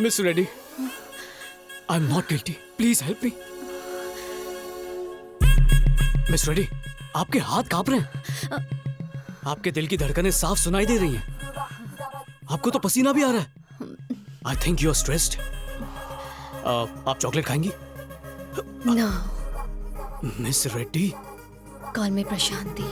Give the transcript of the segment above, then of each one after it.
Miss Reddy, I am not guilty, please help me. Miss Reddy, आपके हाथ कांप रहे हैं, आपके दिल की धड़कनें साफ सुनाई दे रही हैं, आपको तो पसीना भी आ रहा है। I think you are stressed. आप चॉकलेट खाएंगी? No, miss Reddy, call me Prashanti.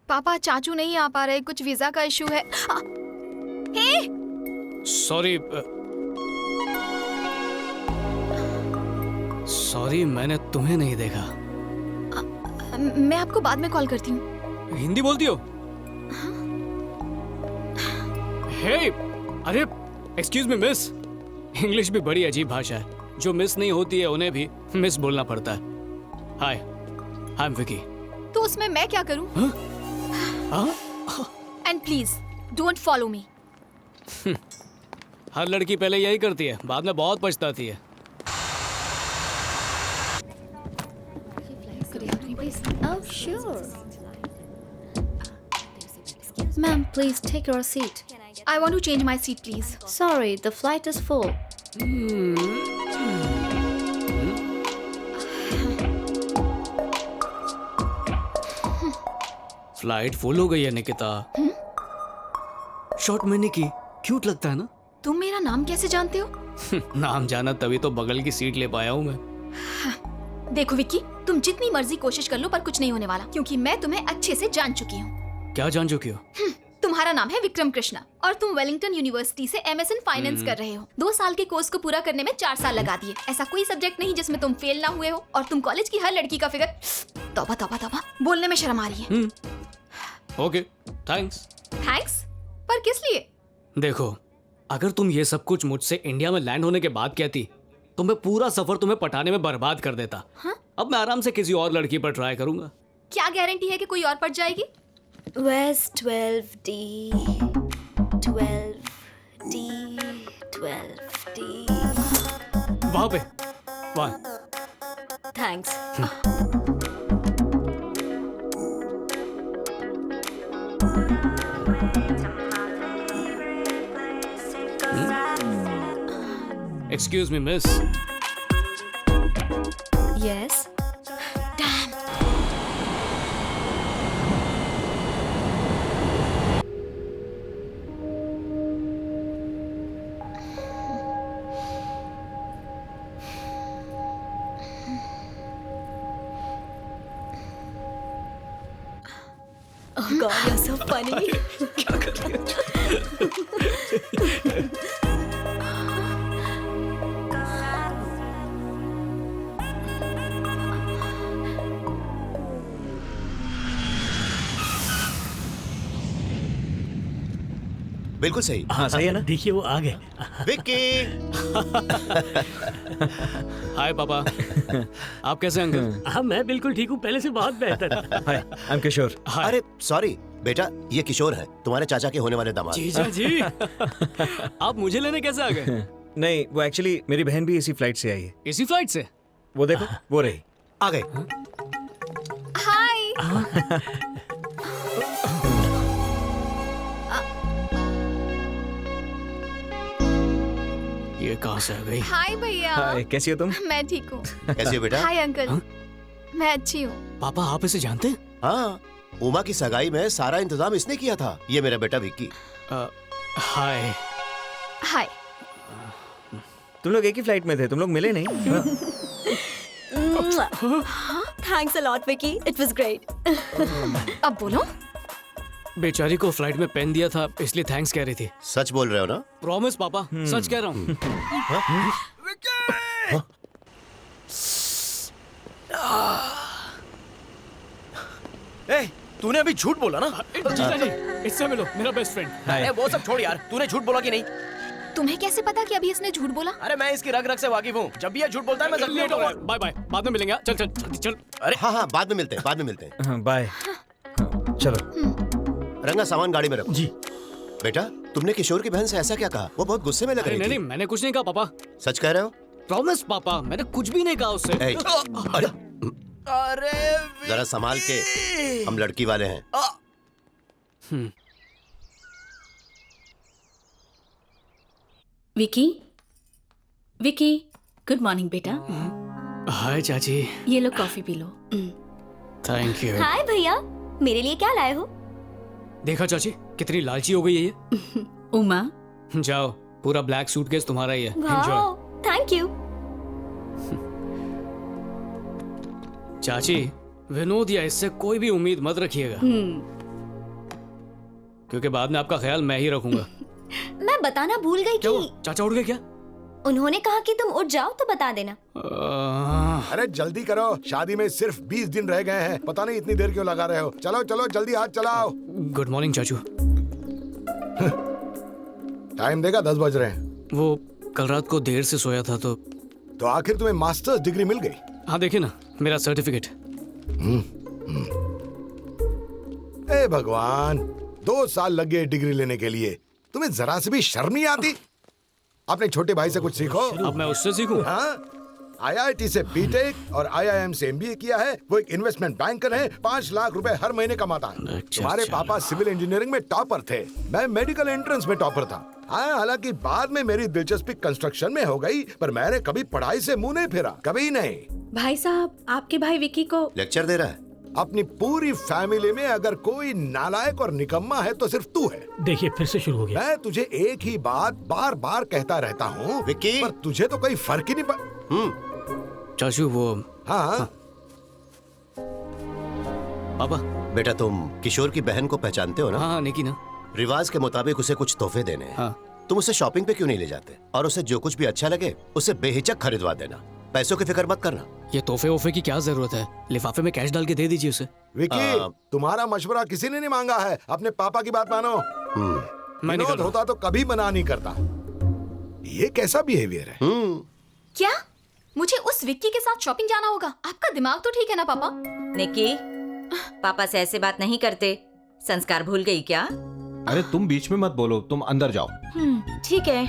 पापा, चाचू नहीं आ पा रहे, कुछ वीजा का इशू है। हे! सॉरी, मैंने तुम्हें नहीं देखा। मैं आपको बाद में कॉल करती हूँ। हिंदी बोलती हो? हे, अरे एक्सक्यूज मी मिस, इंग्लिश भी बड़ी अजीब भाषा है, जो मिस नहीं होती है उन्हें भी मिस बोलना पड़ता है। Hi, I am Vicky. तो उसमें मैं क्या करूँ? And please don't follow me. हर लड़की पहले यही करती है, बाद में बहुत पछताती है। Oh, sure. Ma'am, please take your seat. I want to change my seat, please. Sorry, the flight is full. Flight full हो गई है निकिता। शॉर्ट में निकी क्यूट लगता है ना? तुम मेरा नाम कैसे जानते हो? नाम जाना तभी तो बगल की सीट ले पाया हूँ मैं। देखो विक्की, तुम जितनी मर्जी कोशिश कर लो पर कुछ नहीं होने वाला, क्योंकि मैं तुम्हें अच्छे से जान चुकी हूँ। क्या जान चुकी हो? तुम्हारा नाम है विक्रम कृष्णा और तुम वेलिंगटन यूनिवर्सिटी से MS इन फाइनेंस कर रहे हो। 2 साल के कोर्स को पूरा करने में 4 साल लगा दिए। ऐसा कोई सब्जेक्ट नहीं जिसमें तुम फेल ना हुए हो, और तुम कॉलेज की हर लड़की का फिगर, तौबा तौबा तौबा, बोलने में शर्म आ रही है। Okay, thanks. थैंक्स? पर किस लिए? देखो, अगर तुम ये सब कुछ मुझसे इंडिया में लैंड होने के बाद कहती तो मैं पूरा सफर तुम्हें पटाने में बर्बाद कर देता। अब मैं आराम से किसी और लड़की पर ट्राई करूंगा। क्या गारंटी है कि कोई और पट जाएगी? Where's 12D? 12D. 12D. वहां पे, वहां। Thanks. Excuse me miss. Yes. Damn. Oh God, you're so funny. बिल्कुल सही। हाँ सही है ना? देखिए वो आ गए। विक्की। हाय पापा। आप कैसे हैं अंकल? हाँ मैं बिल्कुल ठीक हूँ, पहले से बहुत बेहतर। हाय, आई एम किशोर। हाय। अरे सॉरी बेटा, ये किशोर है, तुम्हारे चाचा के होने वाले दामाद। जीजा जी। आप मुझे लेने कैसे आ गए? नहीं, वो एक्चुअली मेरी बहन भी इसी फ्लाइट से आई है। इसी फ्लाइट से? वो देखो, वो रही। आ गए। हाय। ये कहाँ से आ गई? हाय भैया। हाय, कैसी हो तुम? मैं ठीक हूँ। कैसे हो बेटा? Hi uncle. मैं अच्छी हूँ। पापा आप इसे जानते हैं? हाँ, उमा की सगाई में सारा इंतजाम इसने किया था। ये मेरा बेटा विक्की। हाय। हाय। तुम लोग एक ही फ्लाइट में थे, तुम लोग मिले नहीं? Thanks a lot, Vicky. It was great. अब बोलो। बेचारी को फ्लाइट में पेन दिया था इसलिए थैंक्स कह रही थी। सच बोल रहे हो ना? प्रॉमिस पापा, सच कह रहा हूँ। ए, तूने अभी झूठ बोला ना? जीजा जी, इससे मिलो, मेरा बेस्ट फ्रेंड। अरे वो सब छोड़ यार, तूने झूठ बोला कि नहीं? तुम्हें कैसे पता कि अभी इसने झूठ बोला? अरे मैं इसकी रग रग से वाकिफ हूँ। जब भी ये झूठ बोलता है मैं जल्दी लेट हो रहा है। बाय बाय, बाद में मिलेंगे। चल चल जल्दी चल। अरे हाँ हाँ, बाद में मिलते हैं, बाद में मिलते हैं। हाँ, बाय। हाँ, चलो। रंगा, सामान गाड़ी में रखो। जी। बेटा, तुमने किशोर की बहन से ऐसा क्या कहा? वो बहुत गुस्से में लग अरे रही नहीं थी। नहीं, मैंने कुछ नहीं कहा पापा। सच कह रहे हो? प्रॉमिस पापा, मैंने कुछ भी नहीं कहा उससे। ए, अरे अरे जरा संभाल के, हम लड़की वाले हैं। विकी, विकी, गुड मॉर्निंग बेटा। हाय चाची। ये लो कॉफी पी लो। Thank you. हाय भैया, मेरे लिए क्या लाए हो? देखा चाची, कितनी लालची हो गई है ये। उमा, जाओ, पूरा ब्लैक सूटकेस तुम्हारा ही है। एंजॉय। Wow, thank you. चाची, विनोद या इससे कोई भी उम्मीद मत रखिएगा, क्योंकि बाद में आपका ख्याल मैं ही रखूंगा। मैं बताना भूल गई क्या कि हुआ? चाचा उड़ गए क्या? उन्होंने कहा कि तुम उठ जाओ तो बता देना। अरे जल्दी करो, शादी में सिर्फ 20 दिन रह गए हैं। पता नहीं इतनी देर क्यों लगा रहे हो। चलो चलो जल्दी हाथ चलाओ। गुड मॉर्निंग चाचू। टाइम देखा 10 बज रहे हैं। वो कल रात को देर से सोया था तो आखिर तुम्हें मास्टर्स डिग्री मिल गई? हाँ देखिए ना, मेरा सर्टिफिकेट। ए भगवान, 2 साल लग गए डिग्री लेने के लिए। तुम्हें जरा से भी शर्म नहीं आती? अपने छोटे भाई से कुछ सीखो। अब मैं उससे सीखूं? हाँ, IIT से बीटेक और IIM से MBA किया है। वो एक इन्वेस्टमेंट बैंकर है, 5 लाख रुपए हर महीने कमाता है। तुम्हारे पापा सिविल इंजीनियरिंग में टॉपर थे, मैं मेडिकल एंट्रेंस में टॉपर था। हाँ, हालांकि बाद में मेरी दिलचस्पी कंस्ट्रक्शन में हो गई, पर मैंने कभी पढ़ाई से मुंह नहीं फेरा, कभी नहीं। भाई साहब, आपके भाई विकी को लेक्चर दे रहा है। अपनी पूरी फैमिली में अगर कोई नालायक और निकम्मा है तो सिर्फ तू है। देखिए फिर से शुरू हो गया। मैं तुझे एक ही बात बार बार कहता रहता हूँ विक्की। पर तुझे तो कोई फर्क ही नहीं पड़। चाचू वो हाँ, पापा। बेटा, तुम किशोर की बहन को पहचानते हो ना? हाँ निकी ना। रिवाज के मुताबिक उसे कुछ तोहफे देने हैं। हाँ। तुम उसे शॉपिंग पे क्यों नहीं ले जाते और उसे जो कुछ भी अच्छा लगे उसे बेहिचक खरीदवा देना। पैसों की फिक्र मत करना। ये तोहफे वोफे की क्या जरूरत है? लिफाफे में कैश डाल के दे दीजिए उसे। विकी, तुम्हारा मशवरा किसी ने नहीं मांगा है। अपने पापा की बात मानो। मैं निकल विनोद होता तो कभी मना नहीं करता। ये कैसा बिहेवियर है? क्या मुझे उस विक्की के साथ शॉपिंग जाना होगा? आपका दिमाग तो ठीक है ना पापा? निकी, पापा से ऐसे बात नहीं करते। संस्कार भूल गई क्या? अरे तुम बीच में मत बोलो, तुम अंदर जाओ। ठीक है।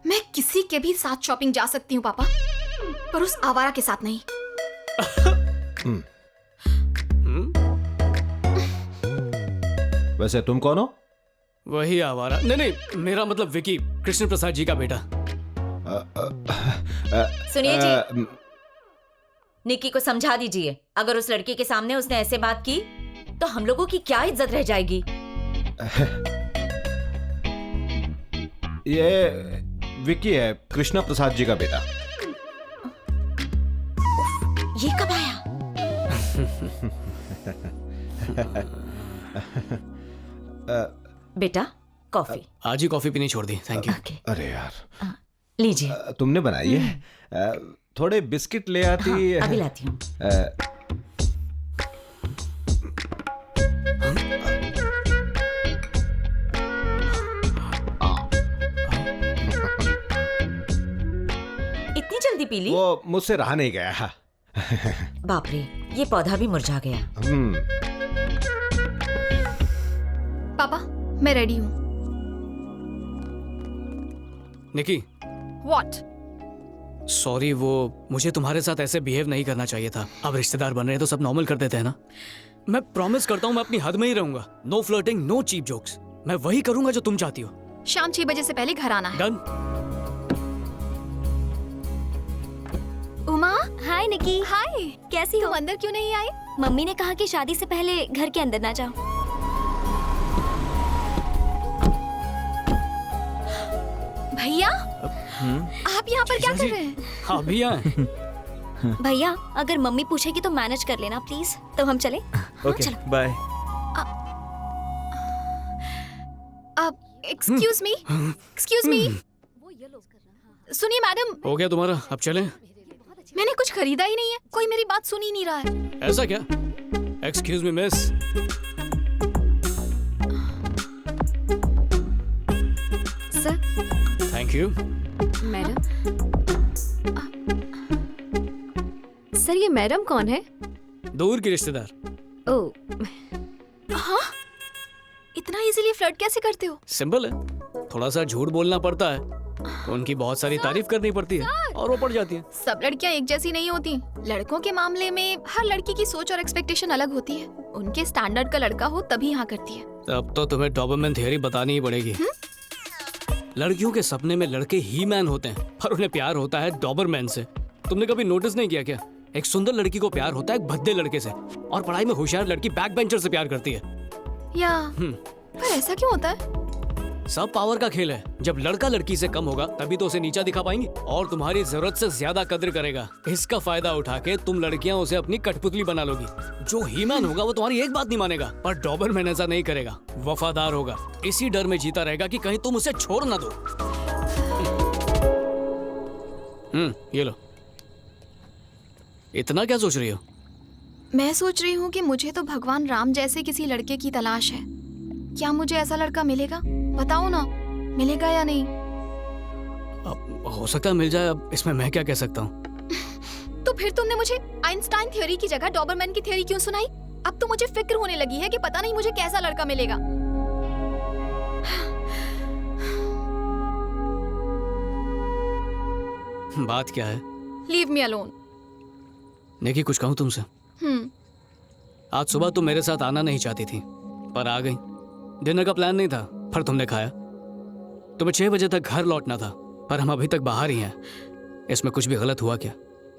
मैं किसी के भी साथ शॉपिंग जा सकती हूँ पापा, पर उस आवारा के साथ नहीं। वैसे तुम कौन हो? वही आवारा। नहीं नहीं, मेरा मतलब विकी, कृष्ण प्रसाद जी का बेटा। सुनिए जी, निकी को समझा दीजिए। अगर उस लड़की के सामने उसने ऐसे बात की तो हम लोगों की क्या इज्जत रह जाएगी। ये विक्की है, कृष्णा प्रसाद जी का बेटा। ये कब आया? बेटा, कॉफी। आज ही कॉफी पीनी छोड़ दी। Thank you. अरे यार, लीजिए। तुमने बनाई है? थोड़े बिस्किट ले आती। हाँ, अभी लाती हूँ। इतनी जल्दी पी ली? वो मुझसे रहा नहीं गया। बाप रे, ये पौधा भी मुरझा गया। पापा, मैं रेडी हूँ। निकी। What? सॉरी, वो मुझे तुम्हारे साथ ऐसे बिहेव नहीं करना चाहिए था। अब रिश्तेदार बन रहे हैं तो सब नॉर्मल कर देते हैं ना। मैं प्रॉमिस करता हूँ मैं अपनी हद में ही रहूंगा। No flirting, no cheap jokes. मैं वही करूंगा जो तुम चाहती हो। शाम 6 बजे से पहले घर आना है। डन। उमा, हाय निकी। हाय, कैसी हो? तुम अंदर क्यों नहीं आई? मम्मी ने कहा कि शादी से पहले घर के अंदर ना जाओ। भैया, आप यहाँ पर क्या कर रहे हैं? हाँ भैया। भैया, अगर मम्मी पूछेगी तो मैनेज कर लेना प्लीज। तो हम चले? Okay, bye. Excuse me, excuse me. सुनिए मैडम। हो गया तुम्हारा, अब चलें? मैंने कुछ खरीदा ही नहीं है। कोई मेरी बात सुन ही नहीं रहा है। ऐसा क्या? Excuse me miss. Sir. Thank you. Madam. Sir ये मैडम कौन है? दूर की रिश्तेदार। ओह। हाँ? इतना इजीली फ्लर्ट कैसे करते हो? सिंपल है, थोड़ा सा झूठ बोलना पड़ता है तो उनकी बहुत सारी तारीफ करनी पड़ती है और वो पड़ जाती है। सब लड़कियां एक जैसी नहीं होती। लड़कों के मामले में हर लड़की की सोच और एक्सपेक्टेशन अलग होती है। उनके स्टैंडर्ड का लड़का हो तभी यहाँ करती है। तब तो तुम्हें डॉबरमैन थियरी बतानी ही पड़ेगी। लड़कियों के सपने में लड़के ही मैन होते हैं पर उन्हें प्यार होता है डॉबरमैन से। तुमने कभी नोटिस नहीं किया क्या? एक सुंदर लड़की को प्यार होता है एक भद्दे लड़के से, और पढ़ाई में होशियार लड़की बैक बेंचर से प्यार करती है। या पर ऐसा क्यों होता है? सब पावर का खेल है। जब लड़का लड़की से कम होगा तभी तो उसे नीचा दिखा पाएंगी और तुम्हारी जरूरत से ज्यादा कद्र करेगा। इसका फायदा उठा के तुम लड़कियां उसे अपनी कठपुतली बना लोगी। जो हीमैन होगा वो तुम्हारी एक बात नहीं मानेगा, पर डॉबरमैन ऐसा नहीं करेगा, वफादार होगा। इसी डर में जीता रहेगा कि कहीं तुम उसे छोड़ ना दो। ये लो। इतना क्या सोच रही हो? मैं सोच रही हूँ कि मुझे तो भगवान राम जैसे किसी लड़के की तलाश है। क्या मुझे ऐसा लड़का मिलेगा? बताओ ना, मिलेगा या नहीं? अब हो सकता है मिल जाए, अब इसमें मैं क्या कह सकता हूँ। तो फिर तुमने मुझे आइंस्टाइन थ्योरी की जगह डॉबरमैन की थ्योरी क्यों सुनाई? अब तो मुझे फिक्र होने लगी है कि पता नहीं मुझे कैसा लड़का मिलेगा। बात क्या है? Leave me alone. निकी, कुछ कहूँ तुमसे? आज सुबह तुम मेरे साथ आना नहीं चाहती थी पर आ गई। डिनर का प्लान नहीं था पर तुमने खाया। तुम्हें 6 बजे तक घर लौटना था पर हम अभी तक बाहर ही हैं। इसमें कुछ भी गलत हुआ क्या?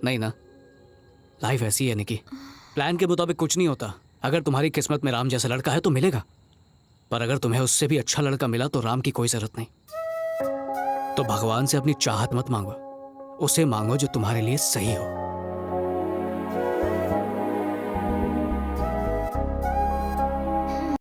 नहीं ना? लाइफ ऐसी है निकी, प्लान के मुताबिक कुछ नहीं होता। अगर तुम्हारी किस्मत में राम जैसा लड़का है तो मिलेगा, पर अगर तुम्हें उससे भी अच्छा लड़का मिला तो राम की कोई जरूरत नहीं। तो भगवान से अपनी चाहत मत मांगो, उसे मांगो जो तुम्हारे लिए सही हो।